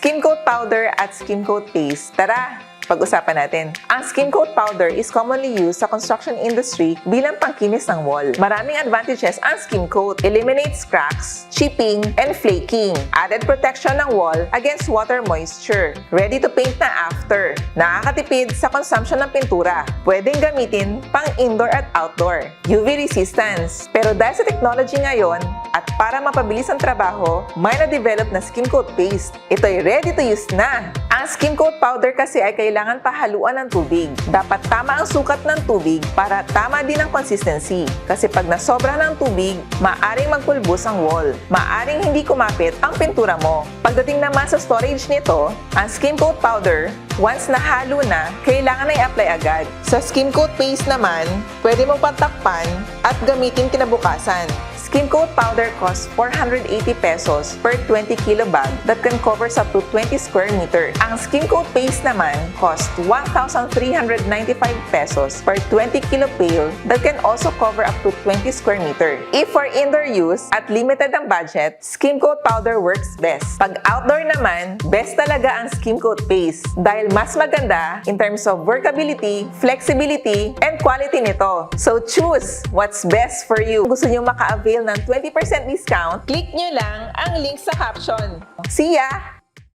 Skim Coat Powder at Skim Coat Paste. Tara! Pag-usapan natin. Ang Skim Coat Powder is commonly used sa construction industry bilang pangkinis ng wall. Maraming advantages ang Skim Coat. Eliminates cracks, chipping, and flaking. Added protection ng wall against water moisture. Ready to paint na after. Nakakatipid sa consumption ng pintura. Pwedeng gamitin pang indoor at outdoor. UV resistance. Pero dahil sa technology ngayon, at para mapabilis ang trabaho, may na-develop na Skim Coat Paste. Ito'y ready to use na. Ang Skim Coat Powder kasi ay kailangan pahaluan ng tubig. Dapat tama ang sukat ng tubig para tama din ang consistency. Kasi pag nasobra ng tubig, maaring magpulbos ang wall. Maaring hindi kumapit ang pintura mo. Pagdating naman sa storage nito, ang Skim Coat Powder, once nahalo na, kailangan ay apply agad. Sa Skim Coat Paste naman, pwede mong patakpan at gamitin kinabukasan. Skim Coat Powder costs 480 pesos per 20 kilo bag that can cover up to 20 square meter. Ang Skim Coat Paste naman costs 1,395 pesos per 20 kilo pail that can also cover up to 20 square meter. If for indoor use at limited ang budget, Skim Coat Powder works best. Pag outdoor naman, best talaga ang Skim Coat Paste dahil mas maganda in terms of workability, flexibility, and quality nito. So choose what's best for you. Gusto nyo maka-avail ng 20% discount, click nyo lang ang link sa caption. See ya!